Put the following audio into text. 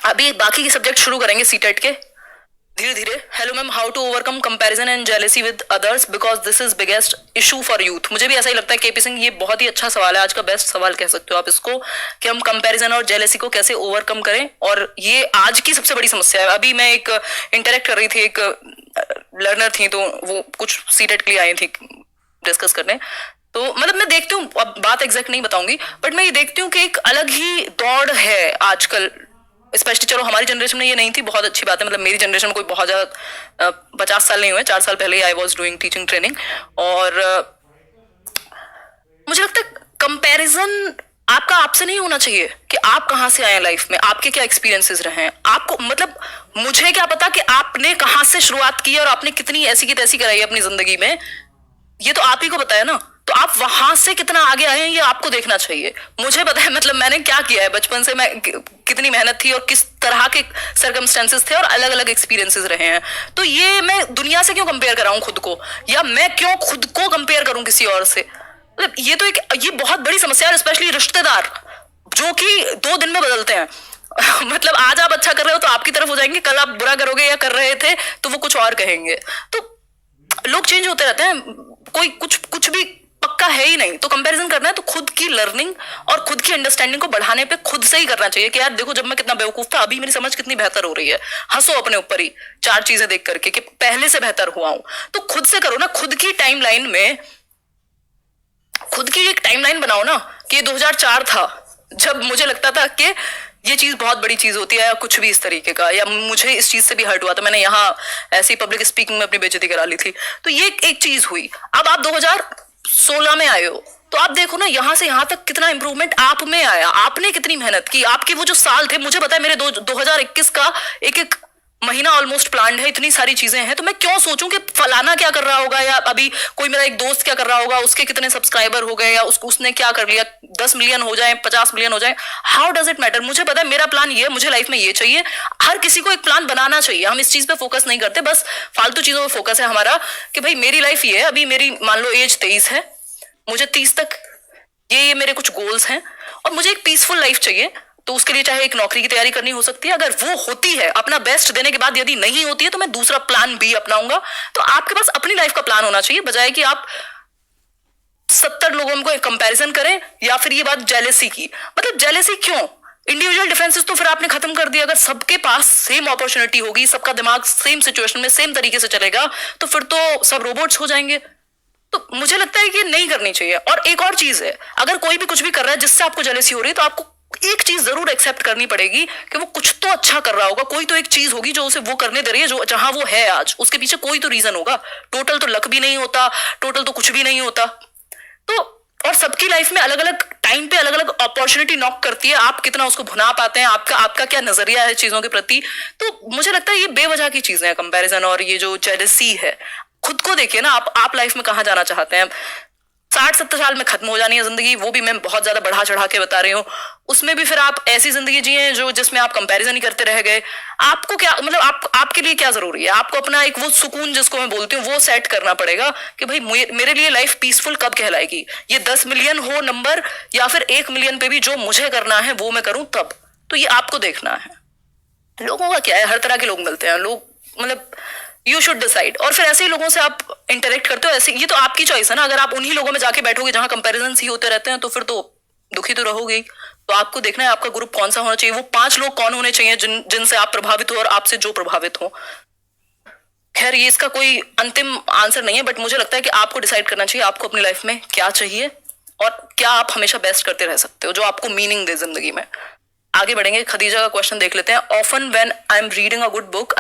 अभी बाकी के सब्जेक्ट शुरू करेंगे सीटेट के धीरे धीरे। Hello ma'am, how to overcome comparison and jealousy with others because this is biggest issue for youth. मुझे भी ऐसा ही लगता है केपी सिंह, ये बहुत ही अच्छा सवाल है, आज का बेस्ट सवाल कह सकते हो आप इसको, कि हम कंपैरिजन और जेलेसी को कैसे ओवरकम करें। और ये आज की सबसे बड़ी समस्या है। अभी मैं एक इंटरेक्ट कर रही थी, एक लर्नर थी, तो वो कुछ सीटेट के लिए आई थी डिस्कस करने। तो मतलब मैं देखती हूँ, अब बात एग्जैक्ट नहीं बताऊंगी, बट मैं ये देखती हूँ कि एक अलग ही दौड़ है आजकल। स्पेशली चलो हमारी जनरेशन में ये नहीं थी, बहुत अच्छी बात है, मतलब मेरी जनरेशन में कोई बहुत ज्यादा 50 साल नहीं हुए, 4 साल पहले I was doing teaching training. और मुझे लगता है कंपैरिजन आपका आपसे नहीं होना चाहिए कि आप कहाँ से आए लाइफ में, आपके क्या एक्सपीरियंसेस रहे हैं। आपको मतलब मुझे क्या पता कि आपने कहाँ से शुरुआत की और आपने कितनी ऐसी की तैसी कराई अपनी जिंदगी में, ये तो आप ही को पता है ना। तो आप वहां से कितना आगे आए हैं ये आपको देखना चाहिए। मुझे पता है मतलब मैंने क्या किया है बचपन से, मैं कितनी मेहनत थी और किस तरह के सर्कमस्टेंसेस थे और अलग अलग एक्सपीरियंसेस रहे हैं। तो ये मैं दुनिया से क्यों कंपेयर कराऊं खुद को, या मैं क्यों खुद को कंपेयर करूं किसी और से। मतलब ये तो एक ये बहुत बड़ी समस्या है, स्पेशली रिश्तेदार जो कि 2 दिन में बदलते हैं। मतलब आज आप अच्छा कर रहे हो तो आपकी तरफ हो जाएंगे, कल आप बुरा करोगे या कर रहे थे तो वो कुछ और कहेंगे। तो लोग चेंज होते रहते हैं, कोई कुछ भी पक्का है ही नहीं। तो कंपैरिजन करना है तो खुद की लर्निंग और खुद की अंडरस्टैंडिंग को बढ़ाने पे खुद से ही करना चाहिए कि यार देखो जब मैं कितना बेवकूफ था, अभी मेरी समझ कितनी बेहतर हो रही है। हंसो अपने ऊपर ही 4 चीजें देख करके कि पहले से बेहतर हुआ हूं। तो खुद से करो ना, खुद की टाइमलाइन में खुद की एक टाइमलाइन बनाओ ना कि 2004 था जब मुझे लगता था कि ये चीज बहुत बड़ी चीज होती है या कुछ भी इस तरीके का, या मुझे इस चीज से भी हर्ट हुआ था, मैंने यहाँ ऐसी पब्लिक स्पीकिंग में अपनी बेइज्जती करा ली थी। तो ये एक चीज हुई। अब आप 2016 में आए हो तो आप देखो ना यहाँ से यहाँ तक कितना इंप्रूवमेंट आप में आया, आपने कितनी मेहनत की। आपके वो जो साल थे, मुझे पता है मेरे 2021 का एक एक महीना ऑलमोस्ट प्लान्ड है, इतनी सारी चीजें हैं। तो मैं क्यों सोचूं कि फलाना क्या कर रहा होगा, या अभी कोई मेरा एक दोस्त क्या कर रहा होगा, उसके कितने सब्सक्राइबर हो गए, या उसने क्या कर लिया, 10 मिलियन हो जाए, 50 मिलियन हो जाए, हाउ डज इट मैटर। मुझे पता है मेरा प्लान ये है, मुझे लाइफ में ये चाहिए। हर किसी को एक प्लान बनाना चाहिए। हम इस चीज पे फोकस नहीं करते, बस फालतू चीजों पे फोकस है हमारा कि भाई मेरी लाइफ ये है, अभी मेरी मान लो एज 23 है, मुझे 30 तक ये मेरे कुछ गोल्स हैं और मुझे एक पीसफुल लाइफ चाहिए। तो उसके लिए चाहे एक नौकरी की तैयारी करनी हो सकती है, अगर वो होती है अपना बेस्ट देने के बाद, यदि नहीं होती है तो मैं दूसरा प्लान भी अपनाऊंगा। तो आपके पास अपनी लाइफ का प्लान होना चाहिए, बजाय कि आप 70 लोगों को कंपैरिजन करें। या फिर ये बात जेलेसी की, मतलब जेलेसी क्यों, इंडिविजुअल डिफरेंसेस तो फिर आपने खत्म कर दिया। अगर सबके पास सेम अपॉर्चुनिटी होगी, सबका दिमाग सेम सिचुएशन में सेम तरीके से चलेगा, तो फिर तो सब रोबोट्स हो जाएंगे। तो मुझे लगता है कि नहीं करनी चाहिए। और एक और चीज है, अगर कोई भी कुछ भी कर रहा है जिससे आपको जेलेसी हो रही है, तो आपको एक चीज जरूर एक्सेप्ट करनी पड़ेगी कि वो कुछ तो अच्छा कर रहा होगा, कोई तो एक चीज होगी जो उसे वो करने दे रही है, जो जहां वो है आज, उसके पीछे कोई तो रीजन होगा। टोटल तो लक भी नहीं होता, टोटल तो कुछ भी नहीं होता। तो और सबकी लाइफ में अलग अलग टाइम पे अलग अलग अपॉर्चुनिटी नॉक करती है। आप कितना उसको भुना पाते हैं, आपका आपका क्या नजरिया है चीजों के प्रति। तो मुझे लगता है ये बेवजह की चीजें हैं कंपैरिजन और ये जो जेलसी है। खुद को देखिए ना, आप लाइफ में कहाँ जाना चाहते हैं। 60-70 साल में खत्म हो जानी है जिंदगी, वो भी मैं बहुत ज्यादा बढ़ा चढ़ा के बता रही हूँ। उसमें भी फिर आप ऐसी जिंदगी जिए जो जिसमें आप कंपैरिजन ही करते रह गए। आपको क्या मतलब आपके लिए क्या जरूरी है, आपको अपना एक वो सुकून जिसको मैं बोलती हूँ वो सेट करना पड़ेगा कि भाई मेरे लिए लाइफ पीसफुल कब कहलाएगी। ये 10 मिलियन हो नंबर, या फिर 1 मिलियन पे भी जो मुझे करना है वो मैं करूं तब। तो ये आपको देखना है। लोगों का क्या है, हर तरह के लोग मिलते हैं, लोग मतलब यू शुड डिसाइड। और फिर ऐसे ही लोगों से आप इंटरेक्ट करते हो, ऐसे ये तो आपकी चॉइस है ना। अगर आप उन्हीं लोगों में जाके बैठोगे जहां कंपैरिजन ही होते रहते हैं, तो फिर तो दुखी तो रहोगे। तो आपको देखना है आपका ग्रुप कौन सा होना चाहिए, वो 5 लोग कौन होने चाहिए जिनसे आप प्रभावित हो और आपसे जो प्रभावित हो। खैर ये इसका कोई अंतिम आंसर नहीं है, बट मुझे लगता है कि आपको डिसाइड करना चाहिए आपको अपनी लाइफ में क्या चाहिए और क्या आप हमेशा बेस्ट करते रह सकते हो, जो आपको मीनिंग दे जिंदगी में। आगे बढ़ेंगे, खदीजा का क्वेश्चन देख लेते हैं। Often when I am reading a good book